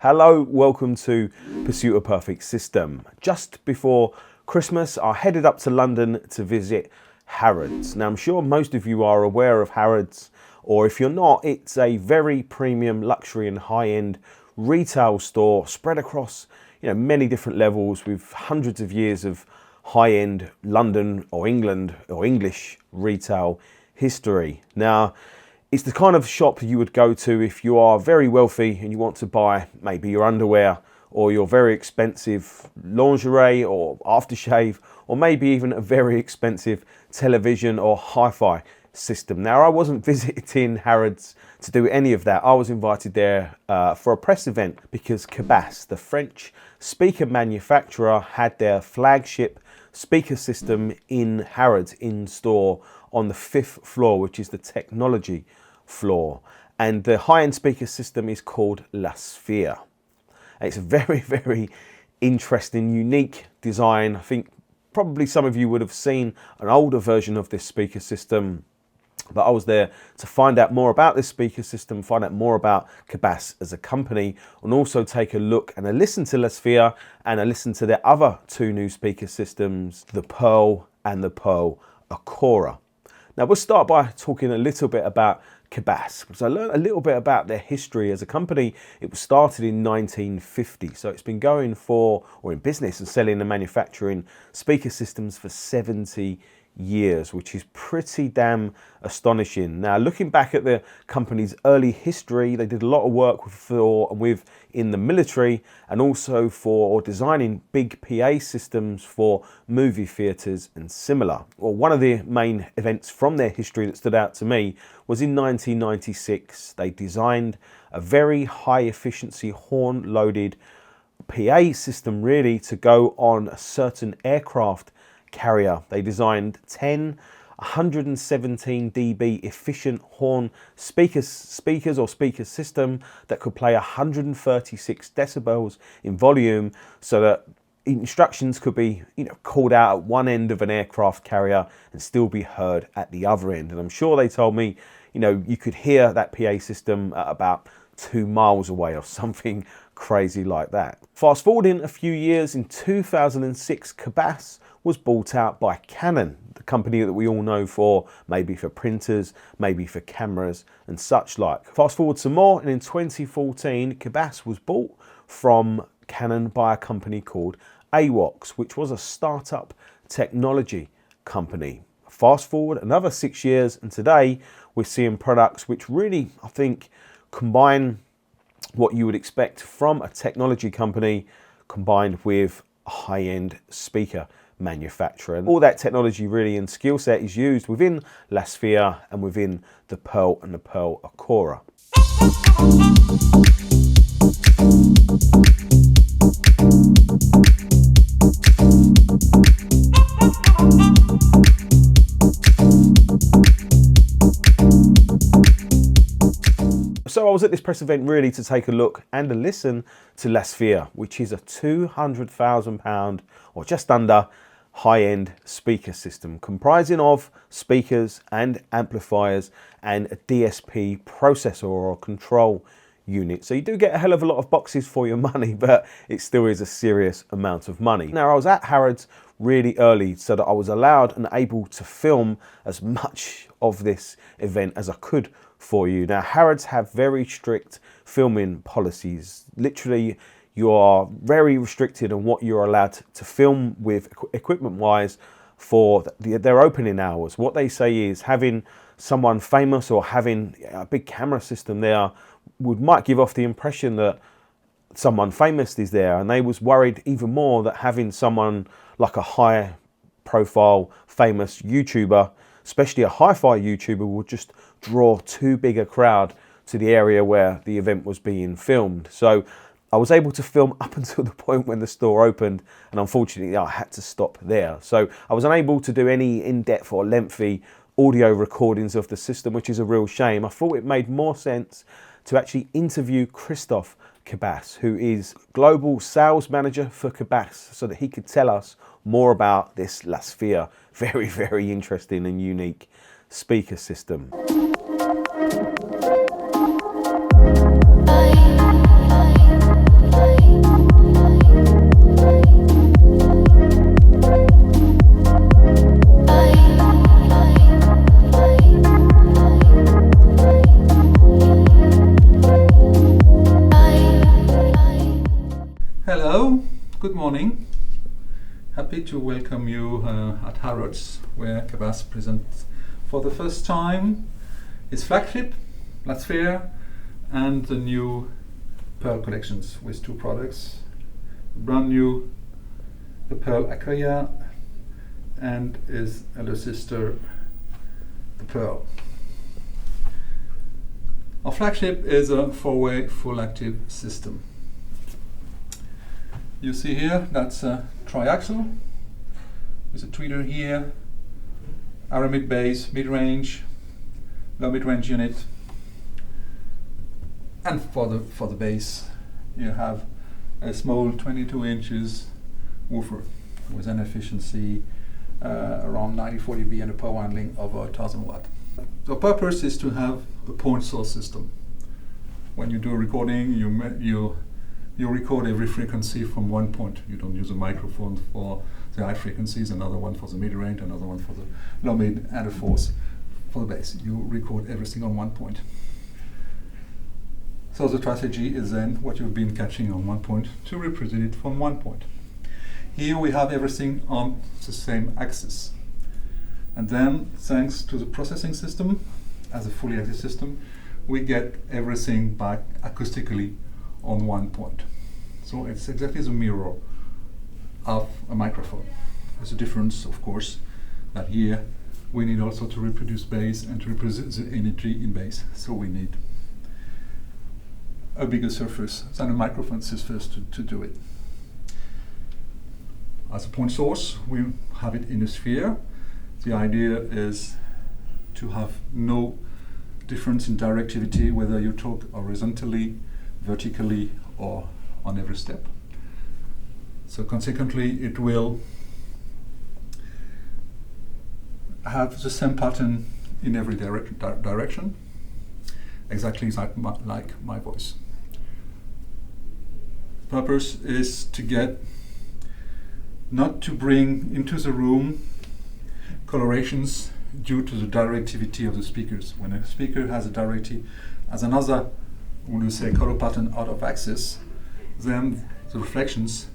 Hello, welcome to Pursuit of Perfect System. Just before Christmas, I headed up to London to visit Harrods. Now, I'm sure most of you are aware of Harrods, or if you're not, it's a very premium luxury and high-end retail store spread across many different levels with hundreds of years of high-end London or England or English retail history. Now, it's the kind of shop you would go to if you are very wealthy and you want to buy maybe your underwear or your very expensive lingerie or aftershave, or maybe even a very expensive television or HiFi system. Now, I wasn't visiting Harrods to do any of that. I was invited there for a press event because Cabasse, the French speaker manufacturer, had their flagship speaker system in Harrods in store on the 5th floor, which is the technology floor. And the high-end speaker system is called Sphère. It's a very, very interesting, unique design. I think probably some of you would have seen an older version of this speaker system, but I was there to find out more about this speaker system, find out more about Cabasse as a company, and also take a look and a listen to Sphère and a listen to their other two new speaker systems, the Pearl and the Pearl Akoya. Now, we'll start by talking a little bit about Cabasse, because I learned a little bit about their history as a company. It was started in 1950, so it's been going for, or in business and selling and manufacturing speaker systems for 70 years, which is pretty damn astonishing. Now, looking back at the company's early history, they did a lot of work with in the military, and also for designing big PA systems for movie theatres and similar. Well, one of the main events from their history that stood out to me was in 1996. They designed a very high efficiency horn loaded PA system, really, to go on a certain aircraft carrier. They designed 10 117 dB efficient horn speakers or speaker system that could play 136 decibels in volume, so that instructions could be called out at one end of an aircraft carrier and still be heard at the other end. And I'm sure they told me you could hear that PA system at about 2 miles away or something crazy like that. Fast forwarding a few years, in 2006, Cabasse was bought out by Canon, the company that we all know for maybe for printers, maybe for cameras and such like. Fast forward some more, and in 2014, Cabasse was bought from Canon by a company called AWOX, which was a startup technology company. Fast forward another 6 years, and today we're seeing products which really, I think, combine what you would expect from a technology company combined with a high-end speaker manufacturer. And all that technology really and skill set is used within Sphère and within the Pearl and the Pearl Akoya. So I was at this press event really to take a look and a listen to Sphère, which is a £200,000 or just under high-end speaker system comprising of speakers and amplifiers and a DSP processor or control unit. So you do get a hell of a lot of boxes for your money, but it still is a serious amount of money. Now, I was at Harrods really early so that I was allowed and able to film as much of this event as I could for you. Now, Harrods have very strict filming policies. Literally, you are very restricted on what you're allowed to film with equipment wise for their opening hours. What they say is having someone famous or having a big camera system there might give off the impression that someone famous is there, and they was worried even more that having someone like a high profile famous YouTuber, especially a hi-fi YouTuber, would just draw too big a crowd to the area where the event was being filmed. So I was able to film up until the point when the store opened, and unfortunately I had to stop there. So I was unable to do any in-depth or lengthy audio recordings of the system, which is a real shame. I thought it made more sense to actually interview Christophe Cabasse, who is Global Sales Manager for Cabasse, so that he could tell us more about this La Sphère, very, very interesting and unique speaker system. Hello, good morning. Happy to welcome you at Harrods, where Cabasse presents for the first time his flagship, La Sphère, and the new Pearl collections with two products. Brand new, the Pearl Akoya, and his elder sister, the Pearl. Our flagship is a 4-way full active system. You see here, that's a triaxle with a tweeter here, aramid bass, mid-range, low mid-range unit, and for the bass you have a small 22 inches woofer with an efficiency around 90-40 dB and a power handling of 1000 watt. The purpose is to have a point source system. When you do a recording, you record every frequency from one point. You don't use a microphone for the high frequencies, another one for the mid-range, another one for the low mid, and a fourth for the bass. You record everything on one point. So the strategy is then what you've been catching on one point to represent it from one point. Here we have everything on the same axis. And then, thanks to the processing system, as a fully active system, we get everything back acoustically on one point. So it's exactly the mirror of a microphone. There's a difference, of course, that here we need also to reproduce bass and to represent the energy in bass. So we need a bigger surface than a microphone surface to do it. As a point source, we have it in a sphere. The idea is to have no difference in directivity, whether you talk horizontally, vertically, or on every step. So consequently, it will have the same pattern in every direction, exactly like my voice. Purpose is to get, not to bring into the room colorations due to the directivity of the speakers. When a speaker has a directivity as another, when we say color pattern out of axis, then the reflections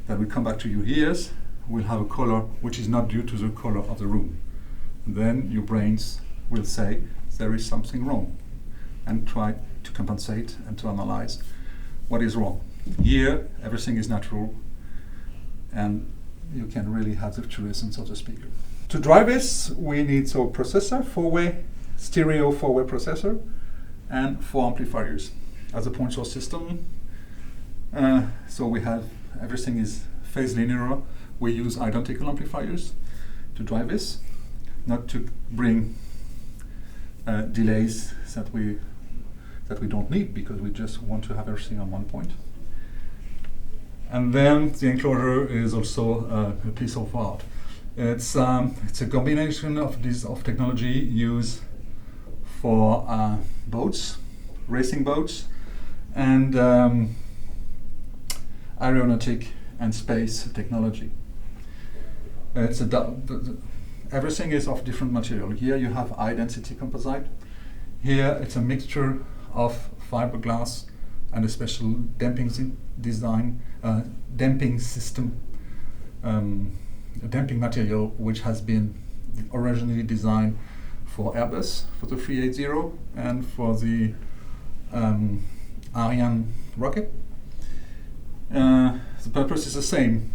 that will come back to your ears will have a color which is not due to the color of the room. And then your brains will say there is something wrong and try to compensate and to analyze what is wrong. Here, everything is natural and you can really have the true essence of the speaker. To drive this, we need a processor, stereo 4-way processor, and 4 amplifiers as a point source system. So we have everything is phase linear. We use identical amplifiers to drive this, not to bring delays that we don't need, because we just want to have everything on one point. And then the enclosure is also a piece of art. It's a combination of technology used for boats, racing boats, and aeronautic and space technology. It's everything is of different material. Here you have high density composite. Here it's a mixture of fiberglass and a special damping system, a damping material which has been originally designed for Airbus, for the 380 and for the Ariane rocket. The purpose is the same.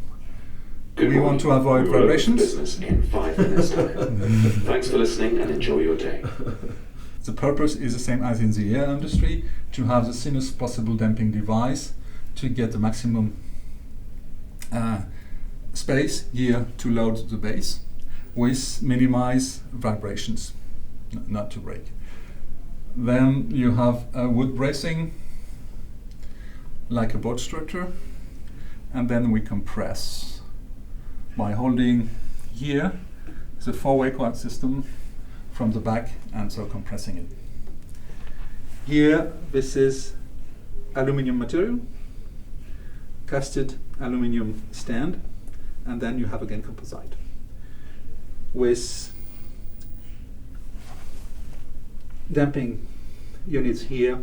We want to avoid vibrations. Business in 5 minutes time. Thanks for listening and enjoy your day. The purpose is the same as in the air industry, to have the thinnest possible damping device to get the maximum space here to load the bass with minimize vibrations, not to break. Then you have a wood bracing like a boat structure, and then we compress by holding here the four-way quad system from the back and so compressing it. Here this is aluminum material, casted aluminum stand, and then you have again composite with damping units here,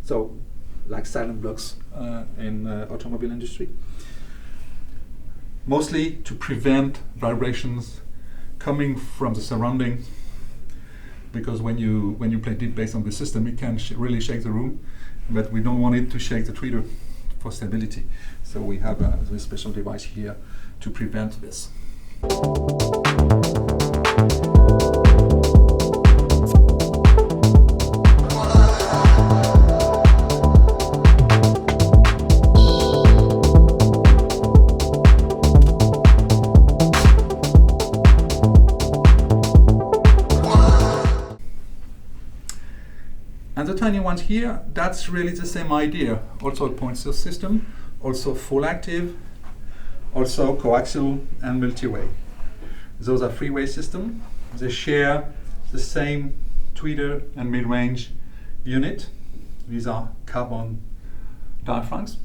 so like silent blocks in automobile industry, mostly to prevent vibrations coming from the surroundings, because when you play deep bass on the system, it can really shake the room, but we don't want it to shake the tweeter for stability. So we have this special device here to prevent this. And the tiny ones here, that's really the same idea. Also a point source system, also full active, also coaxial and multi-way. Those are three-way systems. They share the same tweeter and mid-range unit. These are carbon diaphragms.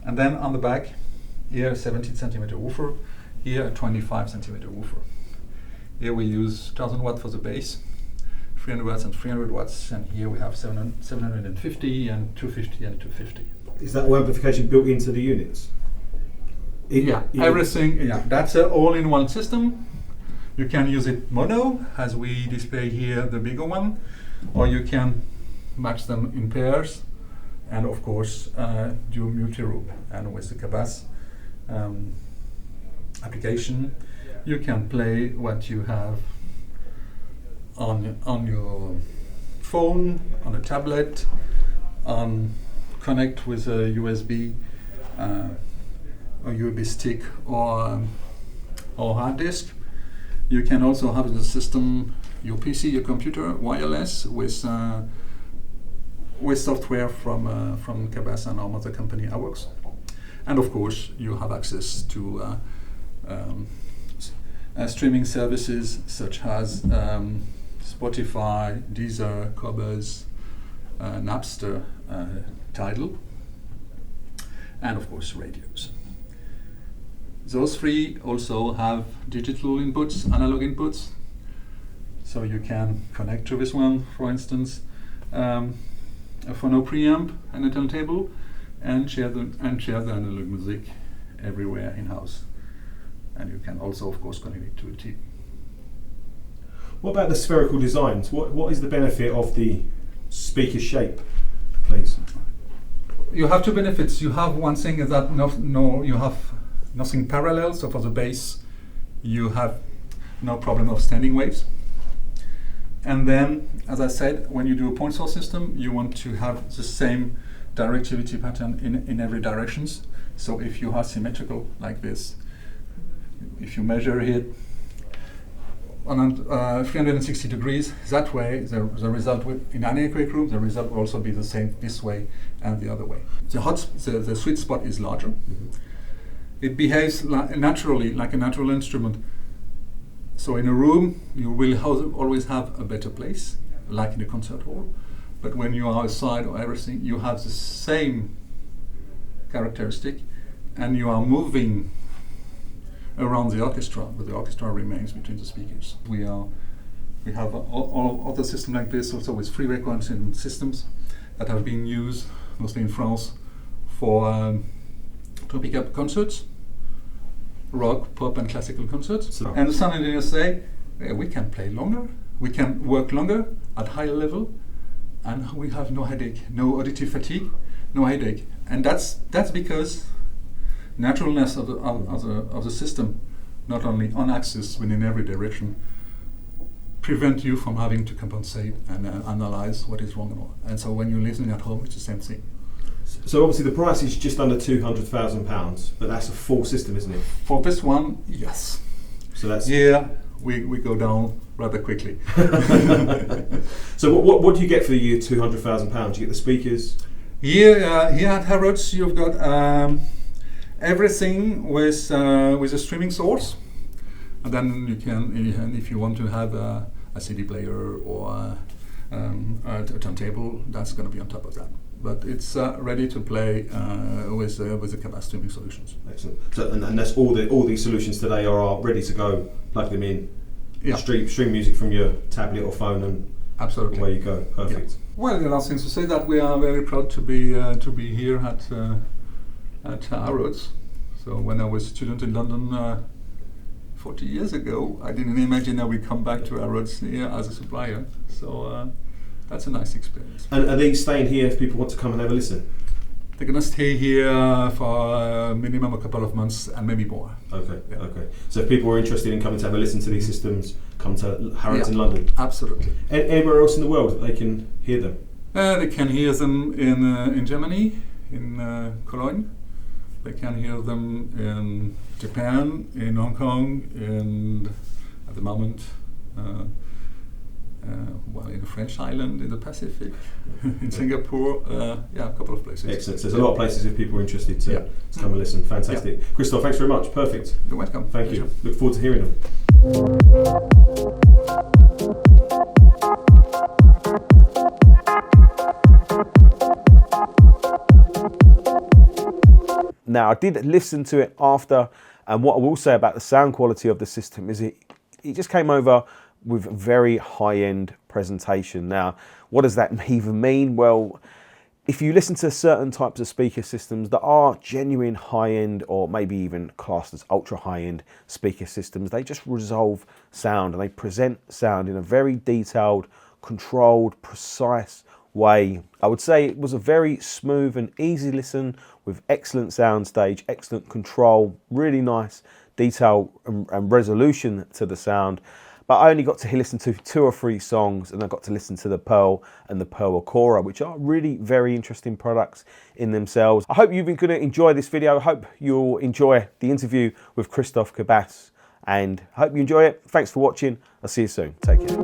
And then on the back, here a 17 centimeter woofer, here a 25 centimeter woofer. Here we use 1000 watt for the bass, 300 watts and 300 watts, and here we have 750 and 250 and 250. Is that all amplification built into the units? Everything. Yeah, that's an all-in-one system. You can use it mono, as we display here the bigger one, or you can match them in pairs, and of course do multi-room. And with the Cabasse application, you can play what you have on your phone, on a tablet, connect with a USB, a USB stick or hard disk. You can also have the system, your PC, your computer, wireless with software from Cabasse and our mother company, Harrods. And of course, you have access to streaming services such as Spotify, Deezer, Cabasse, Napster, Tidal, and of course radios. Those three also have digital inputs, analog inputs, so you can connect to this one, for instance, a phono preamp and a turntable, and share the analog music everywhere in-house. And you can also, of course, connect it to a TV. What about the spherical designs? What is the benefit of the speaker shape, please? You have two benefits. You have one thing is that you have nothing parallel. So for the bass, you have no problem of standing waves. And then, as I said, when you do a point source system, you want to have the same directivity pattern in every directions. So if you are symmetrical like this, if you measure it on 360 degrees that way, the result in an anechoic room, the result will also be the same this way and the other way. The sweet spot is larger. Mm-hmm. It behaves naturally like a natural instrument. So in a room, you will always have a better place, like in a concert hall. But when you are outside or everything, you have the same characteristic, and you are moving around the orchestra, but the orchestra remains between the speakers. We have all other systems like this, also with free recording systems that have been used mostly in France for to pick up concerts, rock, pop, and classical concerts. So and the sound engineers say, we can play longer, we can work longer at higher level, and we have no headache, no auditive fatigue, no headache, and that's because naturalness of the system, not only on axis but in every direction, prevent you from having to compensate and analyze what is wrong and all. And so when you're listening at home, it's the same thing. So obviously the price is just under £200,000, but that's a full system, isn't it? For this one, yes. So that's we go down rather quickly. So what do you get for the year £200,000? You get the speakers. Here at Harrods, you've got everything with a streaming source, and then you can, if you want to have a CD player or a turntable, that's going to be on top of that. But it's ready to play with the Cabasse streaming solutions. Excellent. So and that's all these solutions today are ready to go. Plug them in. Yeah. Stream music from your tablet or phone, and absolutely away you go. Perfect. Yeah. Well, the last thing to say that we are very proud to be here at Harrods. So when I was a student in London 40 years ago, I didn't imagine I would come back to Harrods here as a supplier. So that's a nice experience. And are these staying here if people want to come and have a listen? They're going to stay here for minimum a couple of months and maybe more. Okay, Yeah. okay. So if people are interested in coming to have a listen to these systems, come to Harrods in London. Absolutely. Anywhere else in the world that they can hear them? They can hear them in Germany, in Cologne. They can hear them in Japan, in Hong Kong, and at the moment, in the French island, in the Pacific, in Singapore, a couple of places. Excellent. So there's a lot of places if people are interested to come and listen. Fantastic. Yeah. Christophe, thanks very much. Perfect. You're welcome. Thank you. Look forward to hearing them. Now, I did listen to it after, and what I will say about the sound quality of the system is it just came over with very high-end presentation. Now, what does that even mean? Well, if you listen to certain types of speaker systems that are genuine high-end or maybe even classed as ultra high-end speaker systems, they just resolve sound and they present sound in a very detailed, controlled, precise way. I would say it was a very smooth and easy listen with excellent soundstage, excellent control, really nice detail and resolution to the sound. But I only got to listen to 2 or 3 songs, and I got to listen to the Pearl and the Pearl Akoya, which are really very interesting products in themselves. I hope you've been going to enjoy this video. I hope you'll enjoy the interview with Christophe Cabasse, and I hope you enjoy it. Thanks for watching. I'll see you soon. Take care.